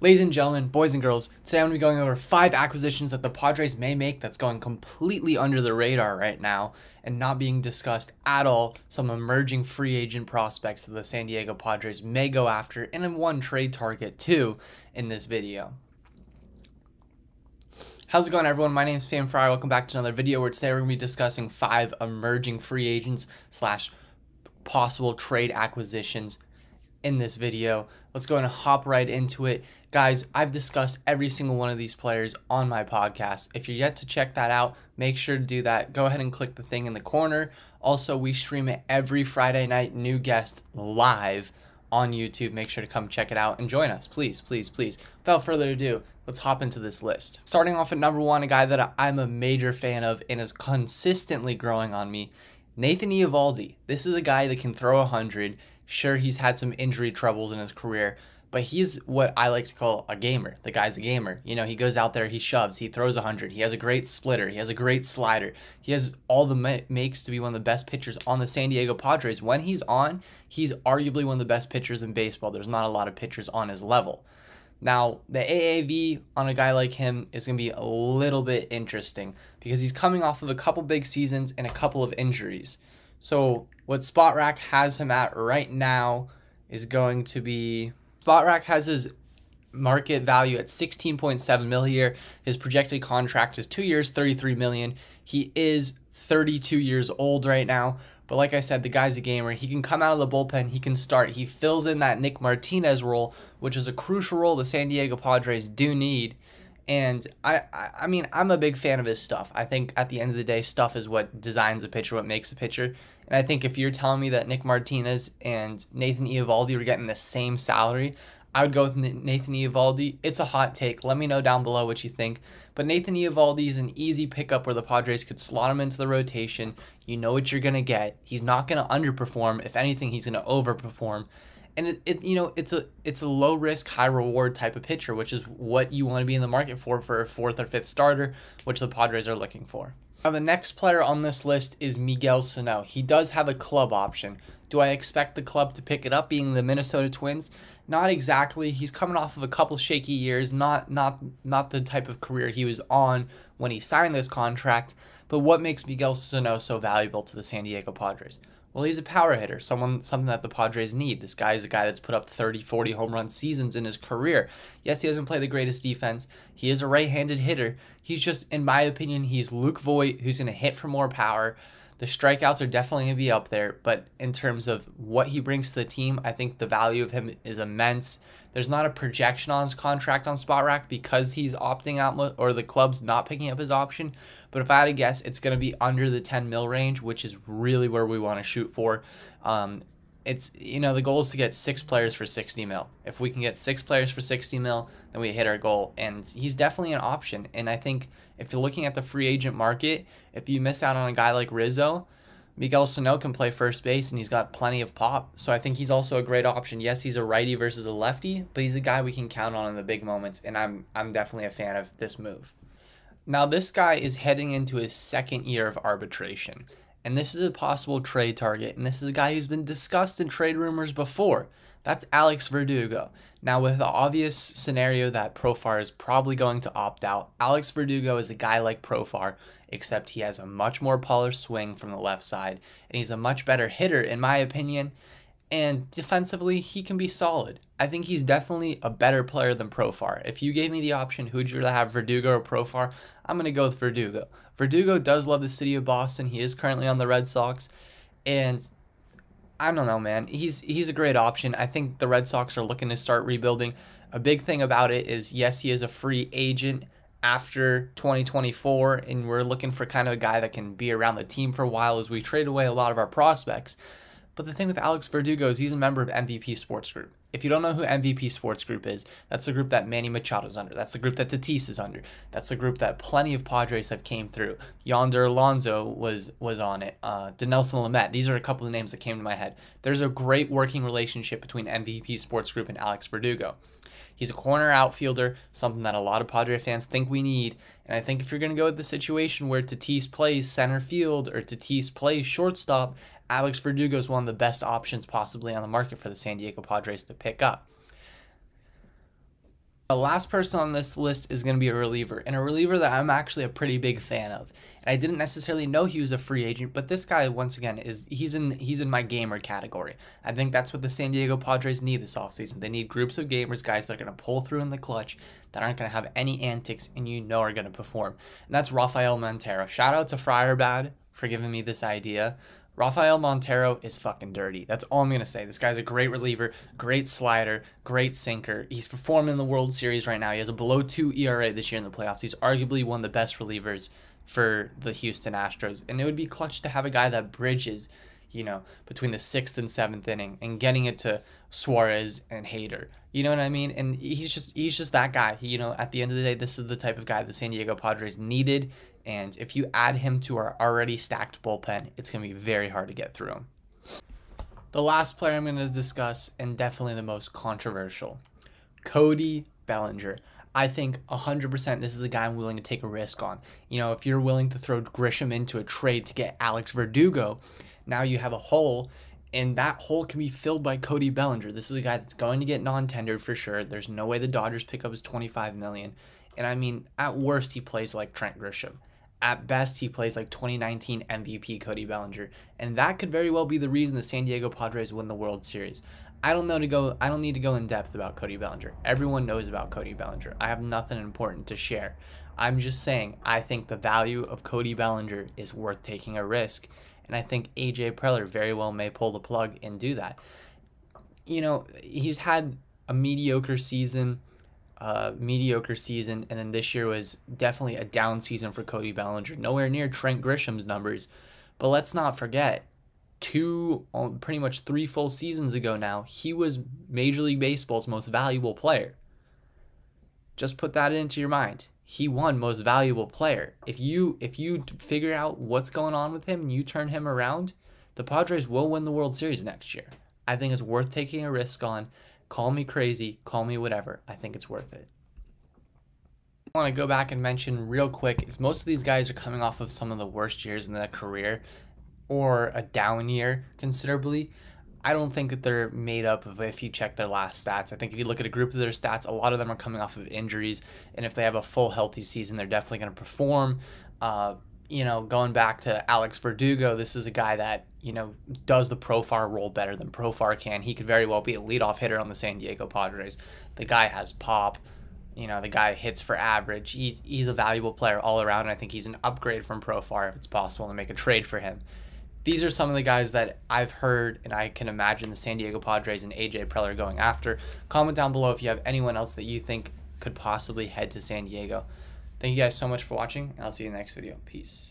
Ladies and gentlemen, boys and girls, today I'm going to be going over 5 acquisitions that the Padres may make that's going completely under the radar right now and not being discussed at all. Some emerging free agent prospects that the San Diego Padres may go after, and in one trade target too in this video. How's it going, everyone? My name is Friar. Welcome back to another video where today we're going to be discussing 5 emerging free agents slash possible trade acquisitions in this video. Let's go and hop right into it. Guys, I've discussed every single one of these players on my podcast. If you're yet to check that out, make sure to do that. Go ahead and click the thing in the corner. Also, we stream it every Friday night, new guests live on YouTube. Make sure to come check it out and join us, please, please, please. Without further ado, let's hop into this list. Starting off at number 1, a guy that I'm a major fan of and is consistently growing on me, Nathan Eovaldi. This is a guy that can throw 100. Sure, he's had some injury troubles in his career, but he's what I like to call a gamer. The guy's a gamer. You know, he goes out there, he shoves, he throws 100. He has a great splitter. He has a great slider. He has all the makes to be one of the best pitchers on the San Diego Padres. When he's on, he's arguably one of the best pitchers in baseball. There's not a lot of pitchers on his level. Now, the AAV on a guy like him is going to be a little bit interesting because he's coming off of a couple big seasons and a couple of injuries. So what SpotRack has him at right now is going to be, SpotRack has his market value at 16.7 mil a year. His projected contract is 2 years, 33 million. He is 32 years old right now. But like I said, the guy's a gamer. He can come out of the bullpen. He can start. He fills in that Nick Martinez role, which is a crucial role the San Diego Padres do need. And I mean, I'm a big fan of his stuff. I think at the end of the day, stuff is what designs a pitcher, what makes a pitcher. And I think if you're telling me that Nick Martinez and Nathan Eovaldi were getting the same salary, I would go with Nathan Eovaldi. It's a hot take. Let me know down below what you think. But Nathan Eovaldi is an easy pickup where the Padres could slot him into the rotation. You know what you're going to get. He's not going to underperform. If anything, he's going to overperform. And it's a low risk, high reward type of pitcher, which is what you want to be in the market for a 4th or 5th starter, which the Padres are looking for. Now, the next player on this list is Miguel Sano. He does have a club option. Do I expect the club to pick it up, being the Minnesota Twins? Not exactly. He's coming off of a couple shaky years, not the type of career he was on when he signed this contract. But what makes Miguel Sano so valuable to the San Diego Padres? Well, he's a power hitter, something that the Padres need. This guy is a guy that's put up 30, 40 home run seasons in his career. Yes, he doesn't play the greatest defense. He is a right-handed hitter. He's just, in my opinion, he's Luke Voit, who's going to hit for more power. The strikeouts are definitely going to be up there, but in terms of what he brings to the team, I think the value of him is immense. There's not a projection on his contract on SpotRack because he's opting out, or the club's not picking up his option. But if I had to guess, it's going to be under the 10 mil range, which is really where we want to shoot for. It's, the goal is to get 6 players for 60 mil. If we can get 6 players for 60 mil, then we hit our goal. And he's definitely an option. And I think if you're looking at the free agent market, if you miss out on a guy like Rizzo, Miguel Sano can play first base, and he's got plenty of pop. So I think he's also a great option. Yes, he's a righty versus a lefty, but he's a guy we can count on in the big moments, and I'm definitely a fan of this move. Now, this guy is heading into his 2nd year of arbitration, and this is a possible trade target, and this is a guy who's been discussed in trade rumors before. That's Alex Verdugo. Now, with the obvious scenario that Profar is probably going to opt out, Alex Verdugo is a guy like Profar, except he has a much more polished swing from the left side, and he's a much better hitter, in my opinion, and defensively, he can be solid. I think he's definitely a better player than Profar. If you gave me the option, who'd you rather have, Verdugo or Profar? I'm going to go with Verdugo. Verdugo does love the city of Boston. He is currently on the Red Sox, and I don't know, man. He's a great option. I think the Red Sox are looking to start rebuilding. A big thing about it is, yes, he is a free agent after 2024, and we're looking for kind of a guy that can be around the team for a while as we trade away a lot of our prospects. But the thing with Alex Verdugo is he's a member of MVP Sports Group. If you don't know who MVP Sports Group is, that's the group that Manny Machado is under. That's the group that Tatis is under. That's the group that plenty of Padres have came through. Yonder Alonso was on it. Dinelson Lamet. These are a couple of names that came to my head. There's a great working relationship between MVP Sports Group and Alex Verdugo. He's a corner outfielder, something that a lot of Padre fans think we need. And I think if you're going to go with the situation where Tatis plays center field or Tatis plays shortstop, Alex Verdugo is one of the best options possibly on the market for the San Diego Padres to pick up. The last person on this list is going to be a reliever, and a reliever that I'm actually a pretty big fan of. And I didn't necessarily know he was a free agent, but this guy, once again, he's in my gamer category. I think that's what the San Diego Padres need this offseason. They need groups of gamers, guys that are going to pull through in the clutch, that aren't going to have any antics, and are going to perform. And that's Rafael Montero. Shout out to Friar for giving me this idea. Rafael Montero is fucking dirty. That's all I'm going to say. This guy's a great reliever, great slider, great sinker. He's performing in the World Series right now. He has a below 2 ERA this year in the playoffs. He's arguably one of the best relievers for the Houston Astros. And it would be clutch to have a guy that bridges, between the 6th and 7th inning and getting it to Suarez and Hader. You know what I mean? And he's just that guy. At the end of the day, this is the type of guy the San Diego Padres needed. And if you add him to our already stacked bullpen, it's going to be very hard to get through him. The last player I'm going to discuss, and definitely the most controversial, Cody Bellinger. I think 100% this is a guy I'm willing to take a risk on. If you're willing to throw Grisham into a trade to get Alex Verdugo, now you have a hole, and that hole can be filled by Cody Bellinger. This is a guy that's going to get non-tendered for sure. There's no way the Dodgers pick up his $25 million. And I mean, at worst, he plays like Trent Grisham. At best, he plays like 2019 MVP Cody Bellinger, and that could very well be the reason the San Diego Padres win the World Series. I don't need to go in depth about Cody Bellinger. Everyone knows about Cody Bellinger. I have nothing important to share. I'm just saying I think the value of Cody Bellinger is worth taking a risk, and I think AJ Preller very well may pull the plug and do that. He's had a mediocre season, and then this year was definitely a down season for Cody Bellinger. Nowhere near Trent Grisham's numbers, but let's not forget, pretty much 3 full seasons ago now, he was Major League Baseball's most valuable player. Just put that into your mind. He won most valuable player. If you figure out what's going on with him and you turn him around, the Padres will win the World Series next year. I think it's worth taking a risk on. Call me crazy, call me whatever. I think it's worth it. I want to go back and mention real quick is most of these guys are coming off of some of the worst years in their career or a down year considerably. I don't think that they're made up of if you check their last stats. I think if you look at a group of their stats, a lot of them are coming off of injuries, and if they have a full healthy season, they're definitely going to perform. Going back to Alex Verdugo, this is a guy that, does the Profar role better than Profar can. He could very well be a leadoff hitter on the San Diego Padres. The guy has pop. The guy hits for average. He's a valuable player all around, and I think he's an upgrade from Profar if it's possible to make a trade for him. These are some of the guys that I've heard, and I can imagine the San Diego Padres and AJ Preller going after. Comment down below if you have anyone else that you think could possibly head to San Diego. Thank you guys so much for watching, and I'll see you in the next video. Peace.